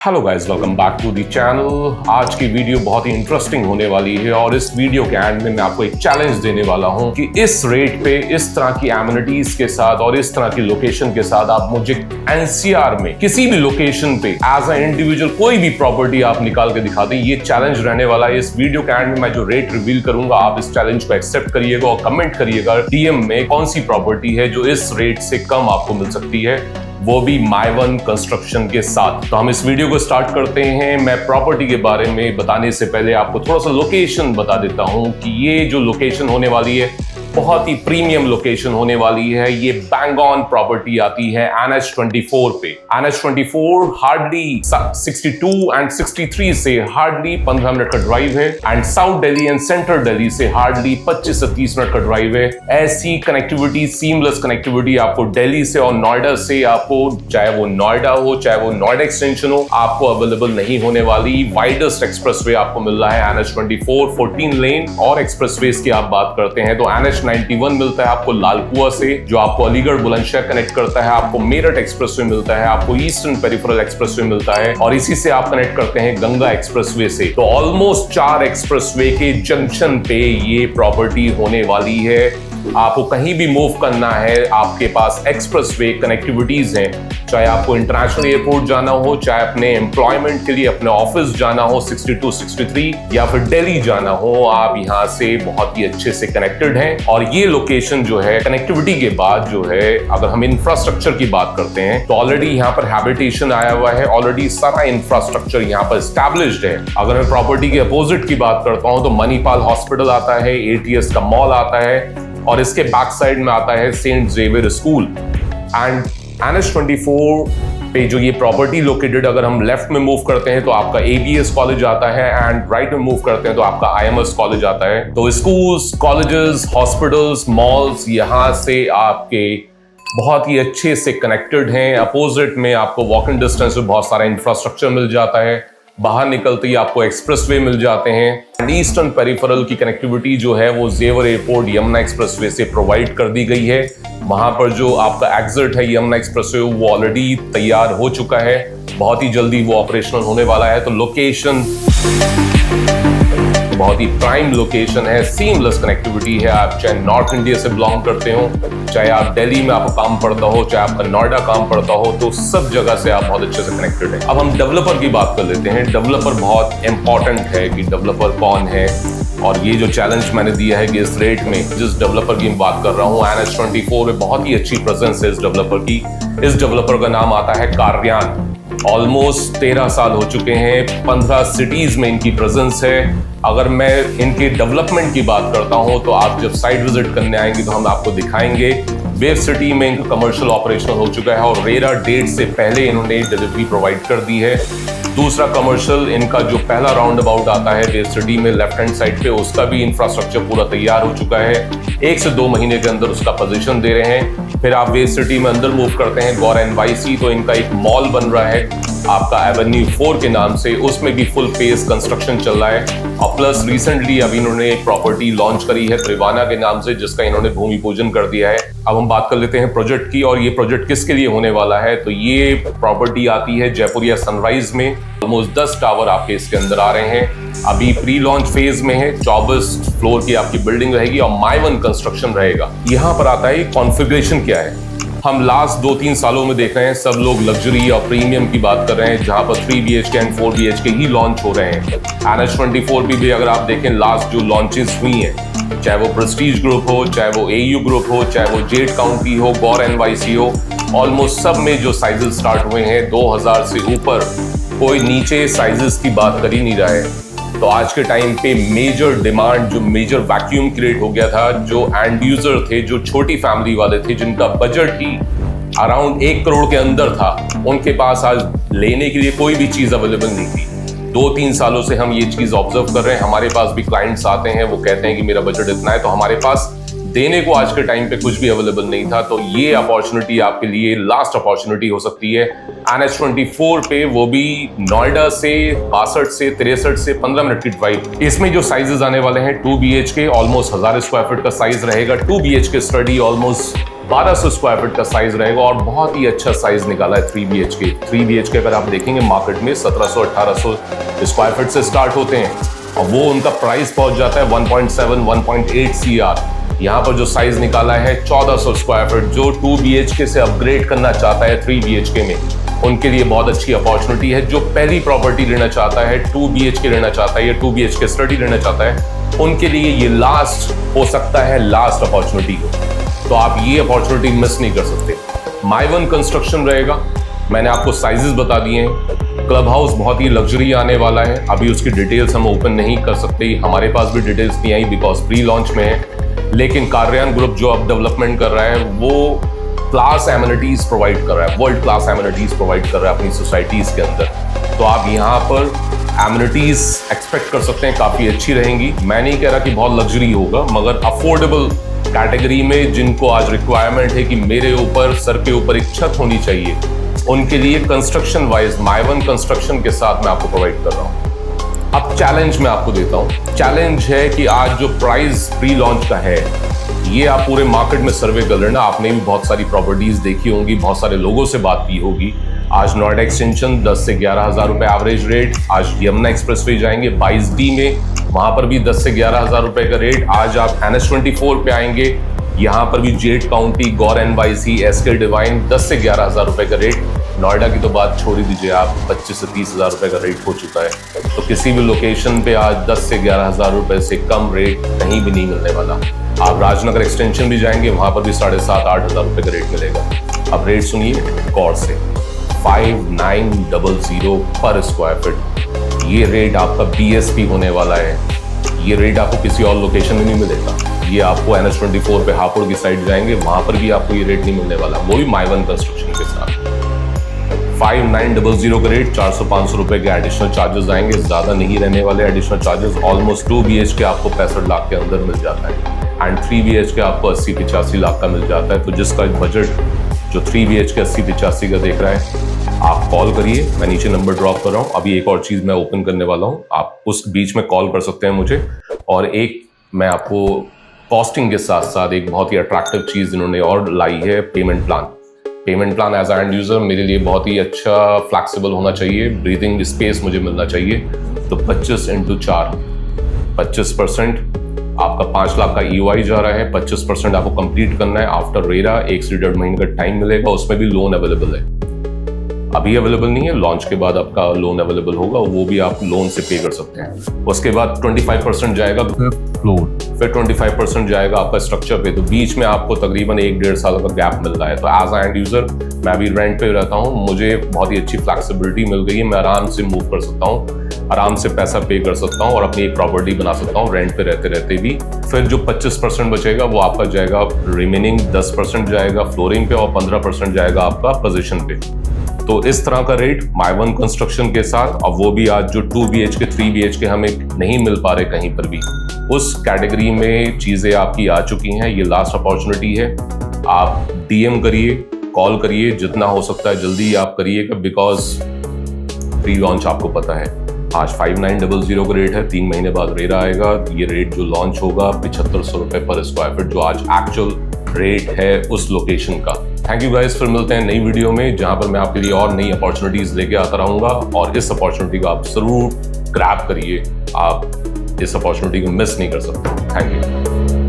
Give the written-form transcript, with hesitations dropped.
Hello guys, welcome back to the channel. आज की video बहुत ही इंटरेस्टिंग होने वाली है और इस वीडियो के एंड में मैं आपको एक चैलेंज देने वाला हूं कि इस रेट पे इस तरह की एमिनिटीज के साथ और इस तरह की लोकेशन के साथ आप मुझे एनसीआर में किसी भी लोकेशन पे एज अ इंडिविजुअल कोई भी प्रॉपर्टी आप निकाल के दिखा दें। ये चैलेंज रहने वाला है। इस वीडियो के एंड में मैं जो रेट रिवील करूंगा, आप इस चैलेंज को एक्सेप्ट करिएगा और कमेंट करिएगा डीएम में कौन सी प्रॉपर्टी है जो इस रेट से कम आपको मिल सकती है, वो भी माइवन कंस्ट्रक्शन के साथ। तो हम इस वीडियो को स्टार्ट करते हैं। मैं प्रॉपर्टी के बारे में बताने से पहले आपको थोड़ा सा लोकेशन बता देता हूं कि ये जो लोकेशन होने वाली है बहुत ही प्रीमियम लोकेशन होने वाली है। ये बैंगॉन प्रॉपर्टी आती है NH24 पे। NH24 हार्डली 62 एंड 63 से हार्डली 15 मिनट का ड्राइव है and south Delhi and central Delhi से हार्डली 25 से 30 मिनट का ड्राइव है। ऐसी कनेक्टिविटी, सीमलेस कनेक्टिविटी आपको दिल्ली से और नोएडा से, आपको चाहे वो नोएडा हो चाहे वो नोएडा एक्सटेंशन हो, आपको अवेलेबल नहीं होने वाली। वाइडेस्ट एक्सप्रेसवे आपको मिल रहा है NH24 14 लेन। और एक्सप्रेसवेज की आप बात करते हैं तो NH91 मिलता है आपको लालकुआ से, जो आपको अलीगढ़ बुलंदशहर कनेक्ट करता है। आपको मेरठ एक्सप्रेसवे मिलता है, आपको ईस्टर्न पेरिफेरल एक्सप्रेसवे मिलता है और इसी से आप कनेक्ट करते हैं गंगा एक्सप्रेसवे से। तो ऑलमोस्ट 4 एक्सप्रेसवे के जंक्शन पे ये प्रॉपर्टी होने वाली है। आपको कहीं भी मूव करना है, आपके पास एक्सप्रेसवे कनेक्टिविटीज हैं। चाहे आपको इंटरनेशनल एयरपोर्ट जाना हो, चाहे अपने एम्प्लॉयमेंट के लिए अपने ऑफिस जाना हो 62, 63 या फिर दिल्ली जाना हो, आप यहाँ से बहुत ही अच्छे से कनेक्टेड हैं। और ये लोकेशन जो है कनेक्टिविटी के बाद जो है, अगर हम इंफ्रास्ट्रक्चर की बात करते हैं तो ऑलरेडी यहाँ पर हैबिटेशन आया हुआ है, ऑलरेडी सारा इंफ्रास्ट्रक्चर यहाँ पर एस्टैब्लिश्ड है। अगर मैं प्रॉपर्टी के अपोजिट की बात करता हूँ तो मणिपाल हॉस्पिटल आता है, ATS का मॉल आता है और इसके बैक साइड में आता है Saint Xavier school. And NH24 पे जो ये प्रॉपर्टी लोकेटेड, अगर हम लेफ्ट में मूव करते हैं तो आपका ABS कॉलेज आता है एंड राइट में मूव करते हैं तो आपका IMS कॉलेज आता है। तो स्कूल्स, कॉलेजेस, हॉस्पिटल्स, मॉल्स यहाँ से आपके बहुत ही अच्छे से कनेक्टेड हैं। अपोजिट में आपको वॉकिंग डिस्टेंस में बहुत सारा इंफ्रास्ट्रक्चर मिल जाता है। बाहर निकलते ही आपको एक्सप्रेसवे मिल जाते हैं एंड ईस्टर्न पेरिफेरल की कनेक्टिविटी जो है वो जेवर एयरपोर्ट यमुना एक्सप्रेसवे से प्रोवाइड कर दी गई है। वहां पर जो आपका एग्जिट है यमुना एक्सप्रेसवे वो ऑलरेडी तैयार हो चुका है, बहुत ही जल्दी वो ऑपरेशनल होने वाला है। तो लोकेशन बहुत ही प्राइम लोकेशन है, सीमलेस कनेक्टिविटी है। आप चाहे नॉर्थ इंडिया से बिलोंग करते हो, चाहे आप दिल्ली में आपका काम पड़ता हो, चाहे आपका नोएडा काम पड़ता हो, तो सब जगह से आप बहुत अच्छे से कनेक्टेड हैं। अब हम डेवलपर की बात कर लेते हैं। डेवलपर बहुत इंपॉर्टेंट है कि डेवलपर कौन है। और ये जो चैलेंज मैंने दिया है कि इस रेट में जिस डेवलपर की मैं बात कर रहा हूँ, NH24 में बहुत ही अच्छी प्रेजेंस है इस डेवलपर की। इस डेवलपर का नाम आता है कार्यान। ऑलमोस्ट 13 साल हो चुके हैं, 15 सिटीज में इनकी प्रेजेंस है। अगर मैं इनके डेवलपमेंट की बात करता हूं तो आप जब साइट विजिट करने आएंगे तो हम आपको दिखाएंगे। वेव सिटी में इनका कमर्शियल ऑपरेशन हो चुका है और रेरा डेट से पहले इन्होंने डिलीवरी प्रोवाइड कर दी है। दूसरा कमर्शियल इनका जो पहला राउंड अबाउट आता है वेव सिटी में लेफ्ट हैंड साइड पे, उसका भी इंफ्रास्ट्रक्चर पूरा तैयार हो चुका है। 1 से 2 महीने के अंदर उसका पोजीशन दे रहे हैं। फिर आप वेव सिटी में अंदर मूव करते हैं गौर NYC, तो इनका एक मॉल बन रहा है आपका एवेन्यू 4 के नाम से, उसमें भी फुल पेस कंस्ट्रक्शन चल रहा है। और प्लस रिसेंटली अभी इन्होंने एक प्रॉपर्टी लॉन्च करी है त्रिवाना के नाम से, जिसका इन्होंने भूमि पूजन कर दिया है। अब हम बात कर लेते हैं प्रोजेक्ट की, और ये प्रोजेक्ट किसके लिए होने वाला है। तो ये प्रॉपर्टी आती है जयपुरिया सनराइज में। ऑलमोस्ट 10 टावर आपके इसके अंदर आ रहे हैं। अभी प्री लॉन्च फेज में है। 24 फ्लोर की आपकी बिल्डिंग रहेगी और माइवन कंस्ट्रक्शन रहेगा। यहाँ पर आता है कॉन्फ़िगरेशन क्या है। हम लास्ट 2-3 सालों में देख रहे हैं सब लोग लग्जरी और प्रीमियम की बात कर रहे हैं, जहां पर 3 BHK and 4 BHK he launch हो रहे हैं। NH24 भी अगर आप देखें लास्ट जो लॉन्चेस हुई हैं, चाहे वो प्रेस्टीज ग्रुप हो, चाहे वो AU ग्रुप हो, चाहे वो जेड काउंटी हो, गौर NYC हो, ऑलमोस्ट सब में जो साइजेस स्टार्ट हुए हैं 2000 से ऊपर, कोई नीचे साइजेस की बात कर ही नहीं रहा है। तो आज के टाइम पे मेजर डिमांड, जो मेजर वैक्यूम क्रिएट हो गया था, जो एंड यूजर थे, जो छोटी फैमिली वाले थे, जिनका बजट ही अराउंड 1 करोड़ के अंदर था, उनके पास आज लेने के लिए कोई भी चीज अवेलेबल नहीं थी। 2-3 सालों से हम ये चीज ऑब्जर्व कर रहे हैं। हमारे पास भी क्लाइंट्स आते हैं, वो कहते हैं कि मेरा बजट इतना है, तो हमारे पास देने को आज के टाइम पे कुछ भी अवेलेबल नहीं था। तो ये अपॉर्चुनिटी आपके लिए लास्ट अपॉर्चुनिटी हो सकती है NH24 पे, वो भी नोएडा से 62 से 63 से 15 मिनट की ड्राइव। इसमें जो साइजेस आने वाले हैं 2 BHK ऑलमोस्ट 1000 स्क्वायर फीट का साइज रहेगा। 2 BHK study almost 1200 square feet का साइज रहेगा और बहुत ही अच्छा साइज निकाला है 3 BHK। 3 BHK अगर आप देखेंगे मार्केट में 1700-1800 स्क्वायर फीट से स्टार्ट होते हैं और वो उनका प्राइस पहुंच जाता है 1.7 1.8 CR। यहाँ पर जो साइज निकाला है 1400 स्क्वायर फीट, जो 2 BHK से अपग्रेड करना चाहता है 3 BHK में, उनके लिए बहुत अच्छी अपॉर्चुनिटी है। जो पहली प्रॉपर्टी लेना चाहता है, 2 BHK लेना चाहता है या 2 BHK स्टडी लेना चाहता है, उनके लिए ये लास्ट हो सकता है, लास्ट अपॉर्चुनिटी हो, तो आप ये अपॉर्चुनिटी मिस नहीं कर सकते। माई वन कंस्ट्रक्शन रहेगा, मैंने आपको साइजेस बता दिए हैं। क्लब हाउस बहुत ही लग्जरी आने वाला है, अभी उसकी डिटेल्स हम ओपन नहीं कर सकते, हमारे पास भी डिटेल्स नहीं आई बिकॉज प्री लॉन्च में है। लेकिन कार्यान ग्रुप जो अब डेवलपमेंट कर रहा है वो क्लास एमिनिटीज प्रोवाइड कर रहा है, वर्ल्ड क्लास एमिनिटीज प्रोवाइड कर रहा है अपनी सोसाइटीज के अंदर। तो आप यहाँ पर एमिनिटीज एक्सपेक्ट कर सकते हैं, काफी अच्छी रहेंगी। मैं नहीं कह रहा कि बहुत लग्जरी होगा, मगर अफोर्डेबल कैटेगरी में जिनको आज रिक्वायरमेंट है कि मेरे ऊपर सर के ऊपर एक छत होनी चाहिए, उनके लिए construction wise my one construction के साथ मैं आपको प्रोवाइड कर रहा हूँ। अब चैलेंज मैं आपको देता हूँ। चैलेंज है कि आज जो प्राइस प्री लॉन्च का है, ये आप पूरे मार्केट में सर्वे कर लेना। आपने भी बहुत सारी प्रॉपर्टीज देखी होंगी, बहुत सारे लोगों से बात की होगी। आज नोएडा एक्सटेंशन 10 से 11 हज़ार रुपए एवरेज रेट। आज यमुना एक्सप्रेसवे जाएंगे 22D में, वहां पर भी 10 से 11 हज़ार रुपए का रेट। आज आप NH24 पे आएंगे, यहाँ पर भी जेट काउंटी, गौर NYC, SK डिवाइन 10 से 11 हज़ार रुपए का रेट। नोएडा की तो बात छोड़ ही दीजिए आप, 25 से 30 हज़ार रुपए का रेट हो चुका है। तो किसी भी लोकेशन पे आज 10 से 11 हज़ार रुपए से कम रेट कहीं भी नहीं मिलने वाला। आप राजनगर एक्सटेंशन भी जाएंगे, वहां पर भी 7,500-8 हज़ार रुपए का रेट मिलेगा। अब रेट सुनिए गौर से, 5900 पर स्क्वायर फीट। ये रेट आपका BSP होने वाला है। ये रेट आपको किसी और लोकेशन में नहीं मिलेगा। ये आपको NH24 पे हापुड़ की साइड जाएंगे, वहां पर भी आपको ये रेट नहीं मिलने वाला, वो भी माई वन कंस्ट्रक्शन के साथ। 5900 का रेट, 400-500 रुपए के एडिशनल चार्जेस आएंगे, ज्यादा नहीं रहने वाले एडिशनल चार्जेस। ऑलमोस्ट 2 BHK आपको 65 लाख के अंदर मिल जाता है एंड 3 BHK आपको 80-85 लाख का मिल जाता है। तो जिसका बजट जो 3 BHK 80-85 का देख रहा है, आप कॉल करिए, मैं नीचे नंबर ड्रॉप कर रहा हूँ। अभी एक और चीज मैं ओपन करने वाला हूँ, आप उस बीच में कॉल कर सकते हैं मुझे। और एक मैं आपको कॉस्टिंग के साथ साथ एक बहुत ही अट्रैक्टिव चीज इन्होंने और लाई है, payment plan. Payment plan as end user मेरे लिए बहुत ही अच्छा फ्लैक्सिबल होना चाहिए, ब्रीदिंग स्पेस मुझे मिलना चाहिए। तो 25x4 25% आपका 5 लाख का EOI जा रहा है, 25% आपको कंप्लीट करना है आफ्टर रेरा। 1 से 1.5 महीने का टाइम मिलेगा, उसमें भी लोन अवेलेबल है। अभी अवेलेबल नहीं है, लॉन्च के बाद आपका लोन अवेलेबल होगा, वो भी आप लोन से पे कर सकते हैं। उसके बाद 25% जाएगा फ्लोर, फिर 25% जाएगा आपका स्ट्रक्चर पे। तो बीच में आपको तकरीबन 1-1.5 साल का गैप मिल रहा है। तो एज एंड यूजर मैं अभी रेंट पे रहता हूँ, मुझे बहुत ही अच्छी फ्लैक्सिबिलिटी मिल गई है। मैं आराम से मूव कर सकता हूँ, आराम से पैसा पे कर सकता हूँ और अपनी एक प्रॉपर्टी बना सकता हूँ रेंट पे रहते रहते भी। फिर जो 25% बचेगा वो आपका जाएगा, रिमेनिंग 10% जाएगा फ्लोरिंग पे और 15% जाएगा आपका पोजीशन पे। तो इस तरह का रेट माई वन कंस्ट्रक्शन के साथ, और वो भी आज जो 2 BHK 3 BHK हमें नहीं मिल पा रहे कहीं पर भी, उस कैटेगरी में चीजें आपकी आ चुकी हैं। ये लास्ट अपॉर्चुनिटी है। आप DM करिए, कॉल करिए, जितना हो सकता है जल्दी आप करिएगा, बिकॉज प्री लॉन्च आपको पता है आज 5900 का रेट है, 3 महीने बाद रेरा आएगा। ये रेट जो लॉन्च होगा 7500 रुपए पर स्क्वायर फीट, जो आज एक्चुअल रेट है उस लोकेशन का। थैंक यू गाइस, फिर मिलते हैं नई वीडियो में जहां पर मैं आपके लिए और नई अपॉर्चुनिटीज लेके आता रहूंगा। और इस अपॉर्चुनिटी को आप जरूर ग्रैब करिए, आप इस अपॉर्चुनिटी को मिस नहीं कर सकते। Thank you.